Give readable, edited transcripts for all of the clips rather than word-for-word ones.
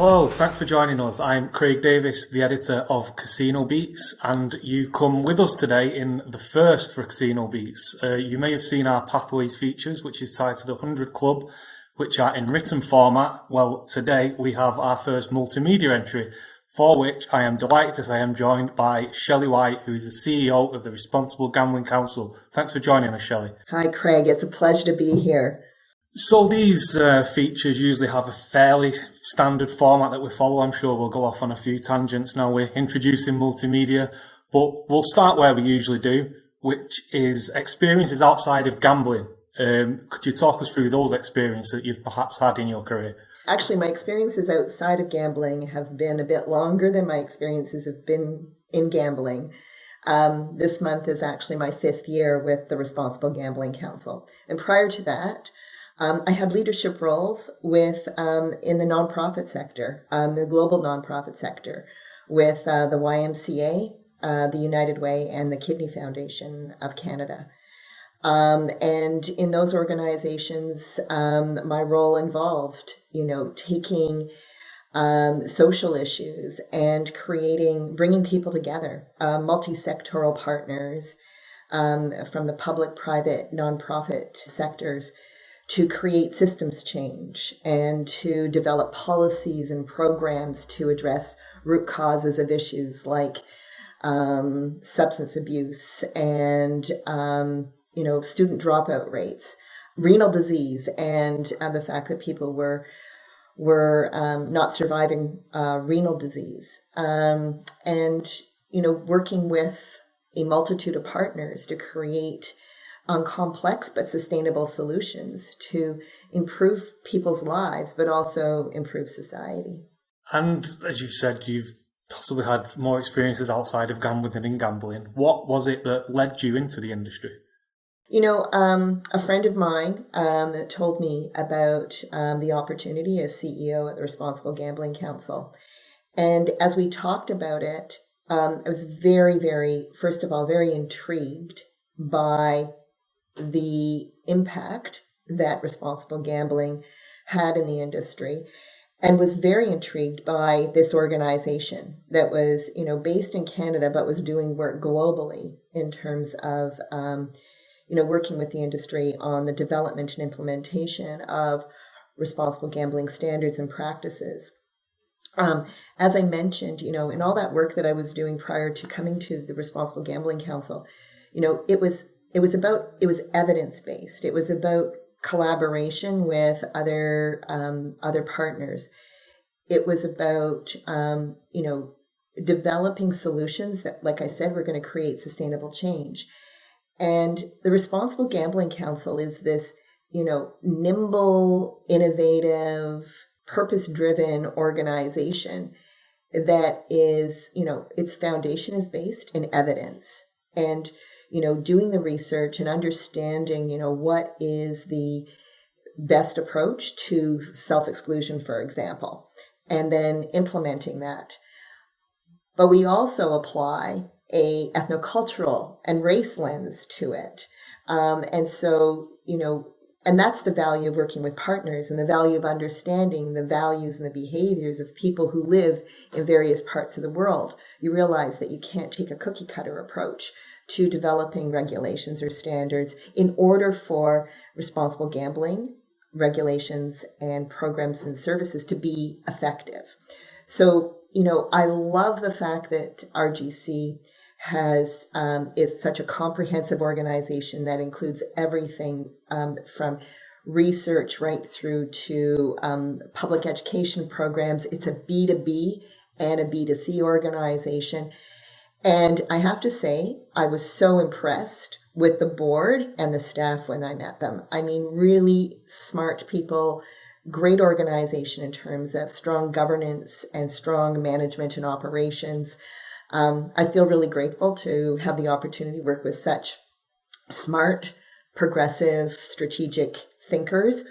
Hello, thanks for joining us. I'm Craig Davis, the editor of CasinoBeats, and you come with us today in the first for CasinoBeats. You may have seen our Pathways features, which is tied to the 100 Club, which are in written format. Well, today we have our first multimedia entry, for which I am delighted to say I'm joined by Shelley White, who is the CEO of the Responsible Gambling Council. Thanks for joining us, Shelley. Hi, Craig. It's a pleasure to be here. So these features usually have a fairly standard format that we follow. I'm sure we'll go off on a few tangents now. We're introducing multimedia, but we'll start where we usually do, which is experiences outside of gambling. Could you talk us through those experiences that you've perhaps had in your career? Actually, my experiences outside of gambling have been a bit longer than my experiences have been in gambling. This month is actually my 5th year with the Responsible Gambling Council. And prior to that, I had leadership roles with in the nonprofit sector, the global nonprofit sector, with the YMCA, the United Way, and the Kidney Foundation of Canada. And in those organizations, my role involved, taking social issues and bringing people together, multi-sectoral partners from the public, private, nonprofit sectors, to create systems change and to develop policies and programs to address root causes of issues like substance abuse and student dropout rates, renal disease, and the fact that people were not surviving renal disease, and working with a multitude of partners to create complex but sustainable solutions to improve people's lives, but also improve society. And as you said, you've possibly had more experiences outside of gambling than in gambling. What was it that led you into the industry? A friend of mine told me about the opportunity as CEO at the Responsible Gambling Council. And as we talked about it, I was very, first of all, very intrigued by the impact that responsible gambling had in the industry, and was very intrigued by this organization that was, based in Canada, but was doing work globally in terms of, working with the industry on the development and implementation of responsible gambling standards and practices. As I mentioned, in all that work that I was doing prior to coming to the Responsible Gambling Council, it was evidence-based. It was about collaboration with other partners. It was about, developing solutions that, like I said, were going to create sustainable change. And the Responsible Gambling Council is this, nimble, innovative, purpose-driven organization that is, its foundation is based in evidence. And doing the research and understanding, what is the best approach to self-exclusion, for example, and then implementing that. But we also apply a ethnocultural and race lens to it. And so, and that's the value of working with partners and the value of understanding the values and the behaviors of people who live in various parts of the world. You realize that you can't take a cookie cutter approach to developing regulations or standards in order for responsible gambling regulations and programs and services to be effective. So, I love the fact that RGC is such a comprehensive organization that includes everything from research right through to public education programs. It's a B2B and a B2C organization. And I have to say, I was so impressed with the board and the staff when I met them. I mean, really smart people, great organization in terms of strong governance and strong management and operations. I feel really grateful to have the opportunity to work with such smart, progressive, strategic thinkers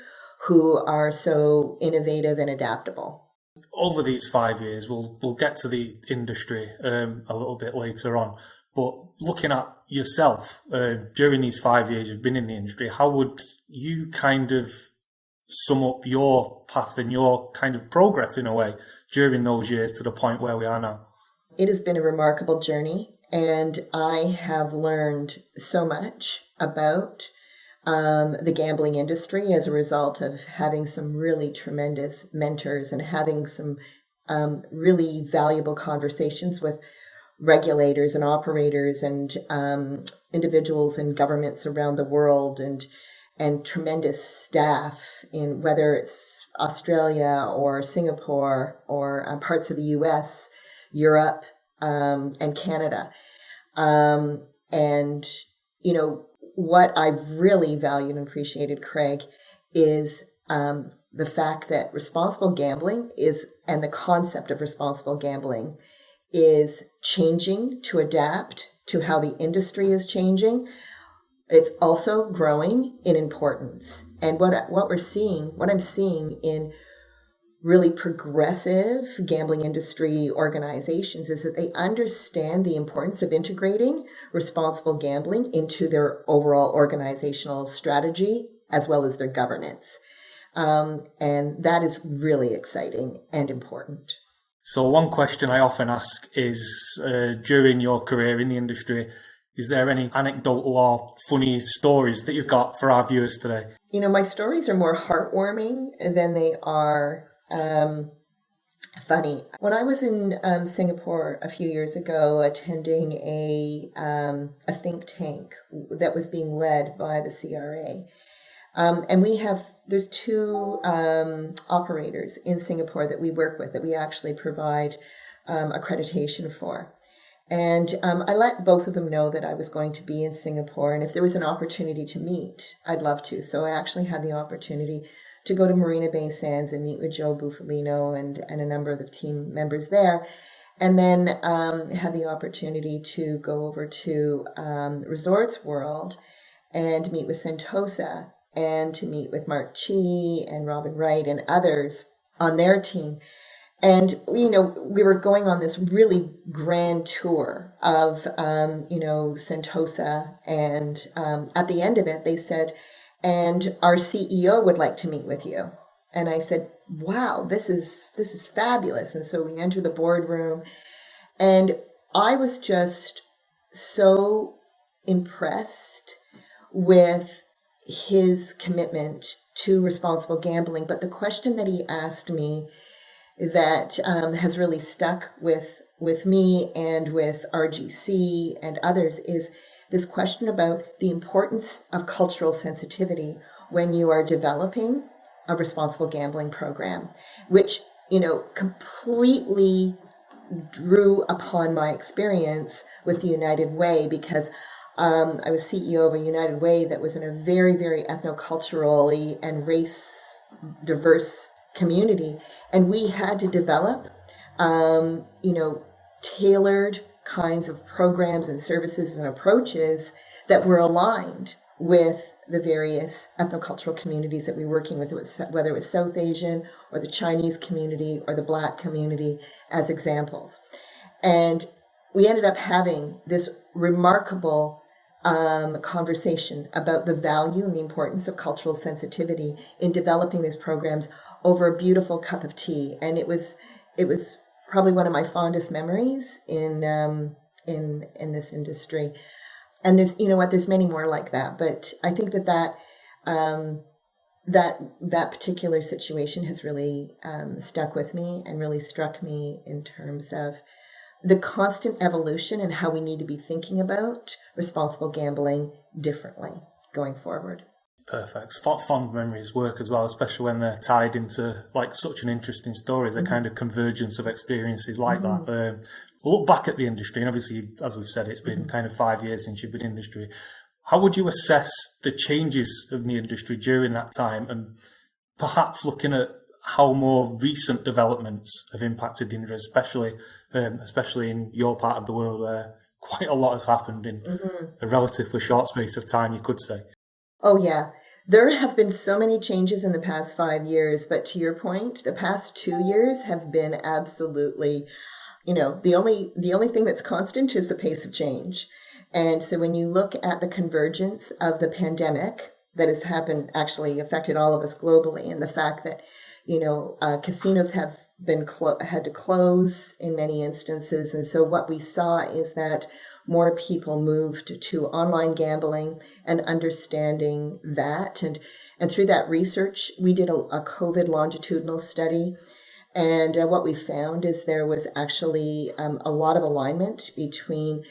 who are so innovative and adaptable. Over these 5 years, we'll get to the industry a little bit later on. But looking at yourself during these 5 years you've been in the industry, how would you kind of sum up your path and your kind of progress in a way during those years to the point where we are now? It has been a remarkable journey, and I have learned so much about the gambling industry as a result of having some really tremendous mentors and having some really valuable conversations with regulators and operators and individuals and governments around the world, and tremendous staff in whether it's Australia or Singapore or parts of the US, Europe, and Canada. And, you know, what I've really valued and appreciated, Craig, is the fact that responsible gambling and the concept of responsible gambling is changing to adapt to how the industry is changing. It's also growing in importance. And what I'm seeing in really progressive gambling industry organizations is that they understand the importance of integrating responsible gambling into their overall organizational strategy as well as their governance. And that is really exciting and important. So one question I often ask is, during your career in the industry, is there any anecdotal or funny stories that you've got for our viewers today? You know, my stories are more heartwarming than they are funny. When I was in Singapore a few years ago, attending a think tank that was being led by the CRA, and there's two operators in Singapore that we work with that we actually provide accreditation for. And I let both of them know that I was going to be in Singapore, and if there was an opportunity to meet, I'd love to. So I actually had the opportunity to go to Marina Bay Sands and meet with Joe Bufalino and a number of the team members there. And then had the opportunity to go over to Resorts World and meet with Sentosa and to meet with Mark Chi and Robin Wright and others on their team. And, you know, we were going on this really grand tour of, Sentosa. And at the end of it, they said, and our CEO would like to meet with you. And I said, wow, this is fabulous. And so we entered the boardroom, and I was just so impressed with his commitment to responsible gambling. But the question that he asked me that has really stuck with me and with RGC and others is this question about the importance of cultural sensitivity when you are developing a responsible gambling program, which, you know, completely drew upon my experience with the United Way, because I was CEO of a United Way that was in a very, very ethnoculturally and race diverse community. And we had to develop, tailored kinds of programs and services and approaches that were aligned with the various ethnocultural communities that we were working with, whether it was South Asian or the Chinese community or the Black community as examples. And we ended up having this remarkable conversation about the value and the importance of cultural sensitivity in developing these programs over a beautiful cup of tea. And it was probably one of my fondest memories in this industry. And there's many more like that. But I think that particular situation has really stuck with me and really struck me in terms of the constant evolution and how we need to be thinking about responsible gambling differently going forward. Perfect. Fond memories work as well, especially when they're tied into like such an interesting story, the kind of convergence of experiences like that. We'll look back at the industry, and obviously, as we've said, it's been kind of 5 years since you've been in the industry. How would you assess the changes of the industry during that time, and perhaps looking at how more recent developments have impacted the industry, especially in your part of the world where quite a lot has happened in a relatively short space of time, you could say? Oh, yeah. There have been so many changes in the past 5 years, but to your point, the past 2 years have been absolutely, the only thing that's constant is the pace of change. And so when you look at the convergence of the pandemic that has happened, actually affected all of us globally, and the fact that, casinos have been had to close in many instances. And so what we saw is that more people moved to online gambling and understanding that. And through that research, we did a COVID longitudinal study. And what we found is there was actually a lot of alignment between,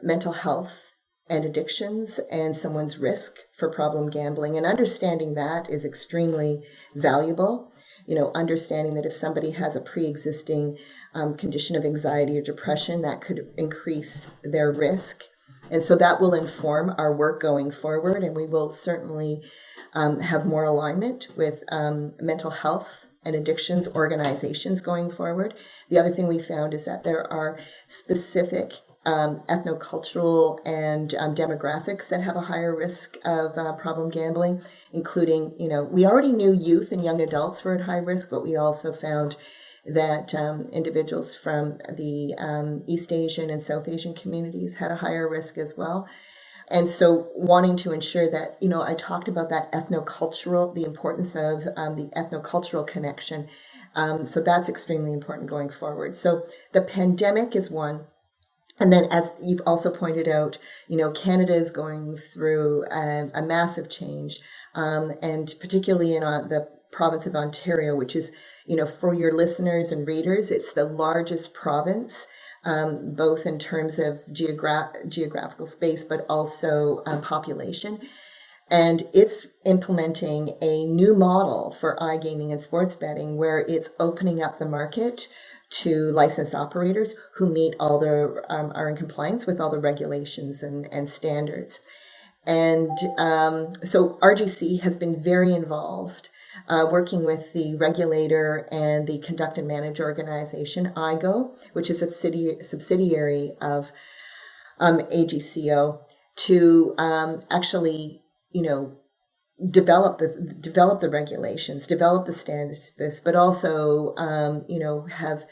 mental health and addictions and someone's risk for problem gambling. And understanding that is extremely valuable. Understanding that if somebody has a pre-existing condition of anxiety or depression, that could increase their risk. And so that will inform our work going forward, and we will certainly have more alignment with mental health and addictions organizations going forward. The other thing we found is that there are specific ethnocultural and demographics that have a higher risk of problem gambling, including, we already knew youth and young adults were at high risk, but we also found that individuals from the East Asian and South Asian communities had a higher risk as well. And so wanting to ensure that, I talked about that the importance of the ethnocultural connection. So that's extremely important going forward. So the pandemic is one. And then, as you've also pointed out, Canada is going through a massive change, and particularly in the province of Ontario, which is, for your listeners and readers, it's the largest province, both in terms of geographical space, but also population. And it's implementing a new model for iGaming and sports betting, where it's opening up the market to licensed operators who meet are in compliance with all the regulations and standards. And so RGC has been very involved, working with the regulator and the Conduct and Manage organization, IGO, which is a subsidiary of AGCO, to actually, develop the regulations, develop the standards for this, but also, have,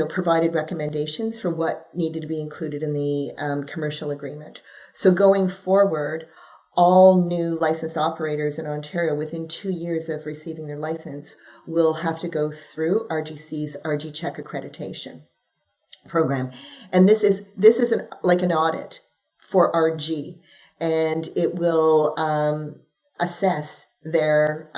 provided recommendations for what needed to be included in the commercial agreement. So going forward, all new licensed operators in Ontario within 2 years of receiving their license will have to go through RGC's RG Check accreditation program. And this is like an audit for RG. And it will assess their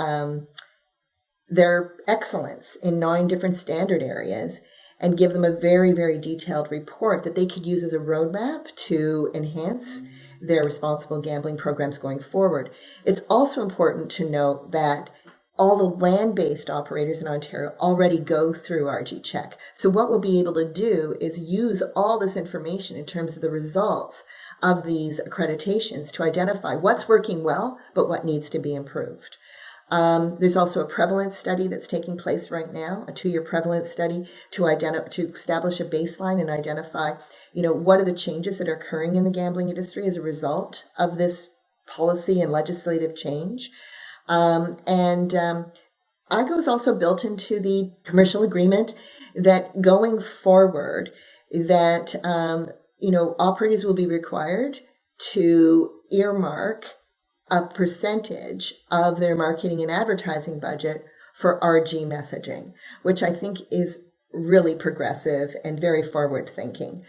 excellence in 9 different standard areas and give them a very, very detailed report that they could use as a roadmap to enhance their responsible gambling programs going forward. It's also important to note that all the land-based operators in Ontario already go through RG Check. So what we'll be able to do is use all this information in terms of the results of these accreditations to identify what's working well, but what needs to be improved. There's also a prevalence study that's taking place right now, a 2-year prevalence study to establish a baseline and identify, what are the changes that are occurring in the gambling industry as a result of this policy and legislative change. IGO is also built into the commercial agreement that going forward, that operators will be required to earmark a percentage of their marketing and advertising budget for RG messaging, which I think is really progressive and very forward thinking.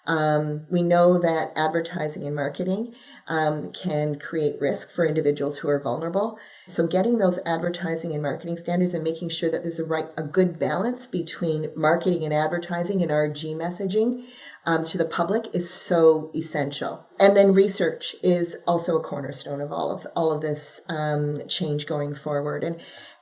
We know that advertising and marketing can create risk for individuals who are vulnerable. So getting those advertising and marketing standards and making sure that there's a good balance between marketing and advertising and RG messaging to the public is so essential. And then research is also a cornerstone of all of this change going forward,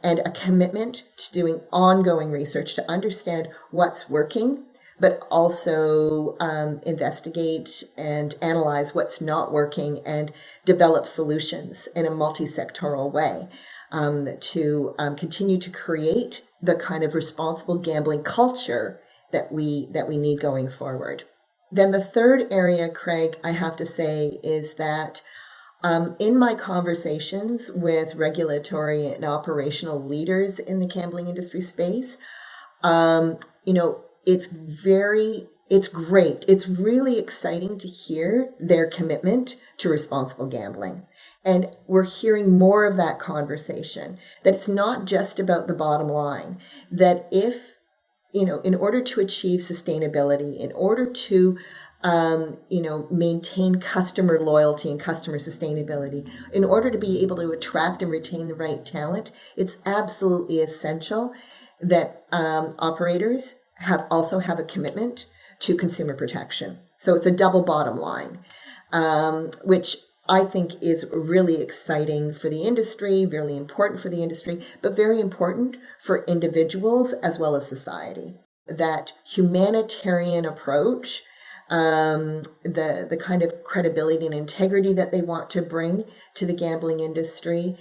and a commitment to doing ongoing research to understand what's working, but also investigate and analyze what's not working and develop solutions in a multi-sectoral way to continue to create the kind of responsible gambling culture that we need going forward. Then the third area, Craig, I have to say, is that in my conversations with regulatory and operational leaders in the gambling industry space, it's very it's great. It's really exciting to hear their commitment to responsible gambling. And we're hearing more of that conversation, that it's not just about the bottom line, that if, in order to achieve sustainability, in order to, maintain customer loyalty and customer sustainability, in order to be able to attract and retain the right talent, it's absolutely essential that operators also have a commitment to consumer protection. So it's a double bottom line, which I think is really exciting for the industry, really important for the industry, but very important for individuals as well as society. That humanitarian approach, the kind of credibility and integrity that they want to bring to the gambling industry,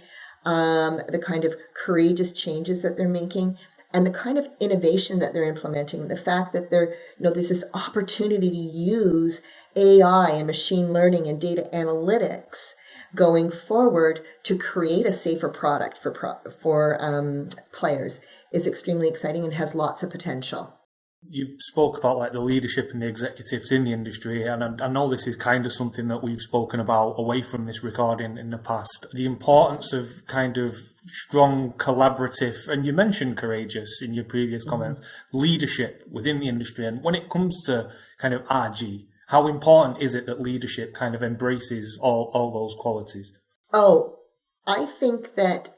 the kind of courageous changes that they're making, and the kind of innovation that they're implementing, the fact that there's this opportunity to use AI and machine learning and data analytics going forward to create a safer product for players is extremely exciting and has lots of potential. You spoke about like the leadership and the executives in the industry, and I know this is kind of something that we've spoken about away from this recording in the past. The importance of kind of strong collaborative, and you mentioned courageous in your previous comments, leadership within the industry. And when it comes to kind of RG, how important is it that leadership kind of embraces all those qualities? Oh, I think that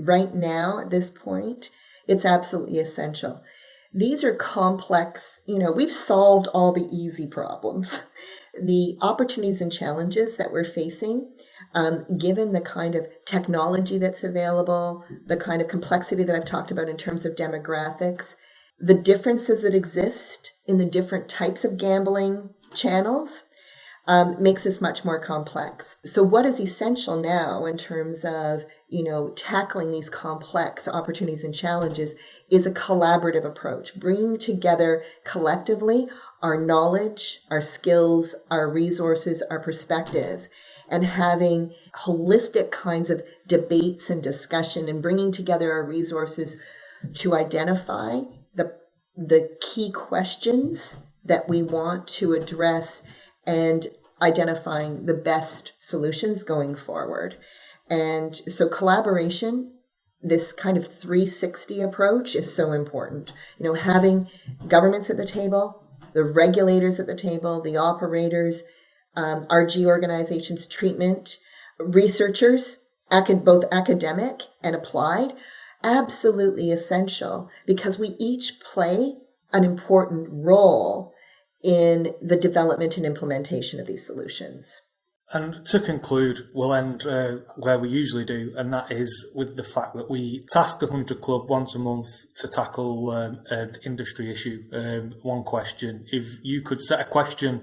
right now at this point, it's absolutely essential. These are complex, we've solved all the easy problems. The opportunities and challenges that we're facing, given the kind of technology that's available, the kind of complexity that I've talked about in terms of demographics, the differences that exist in the different types of gambling channels, makes this much more complex. So what is essential now in terms of, tackling these complex opportunities and challenges is a collaborative approach, bringing together collectively our knowledge, our skills, our resources, our perspectives, and having holistic kinds of debates and discussion and bringing together our resources to identify the key questions that we want to address and identifying the best solutions going forward. And so collaboration, this kind of 360 approach is so important. Having governments at the table, the regulators at the table, the operators, RG organizations, treatment, researchers, both academic and applied, absolutely essential because we each play an important role in the development and implementation of these solutions. And to conclude, we'll end where we usually do, and that is with the fact that we task the 100 Club once a month to tackle an industry issue, one question. If you could set a question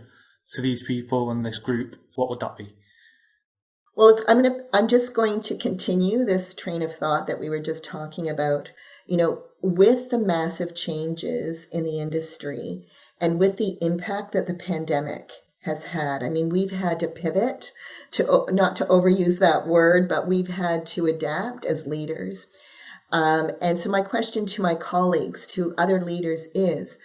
to these people and this group, what would that be? Well, I'm just going to continue this train of thought that we were just talking about. With the massive changes in the industry and with the impact that the pandemic has had. We've had to pivot, to not to overuse that word, but we've had to adapt as leaders. And so my question to my colleagues, to other leaders is,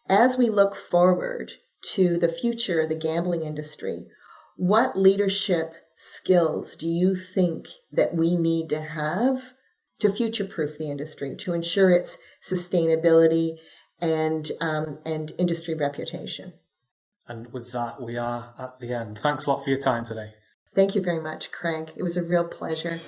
as we look forward to the future of the gambling industry, what leadership skills do you think that we need to have to future-proof the industry, to ensure its sustainability and industry reputation? And with that, we are at the end. Thanks a lot for your time today. Thank you very much, Craig. It was a real pleasure.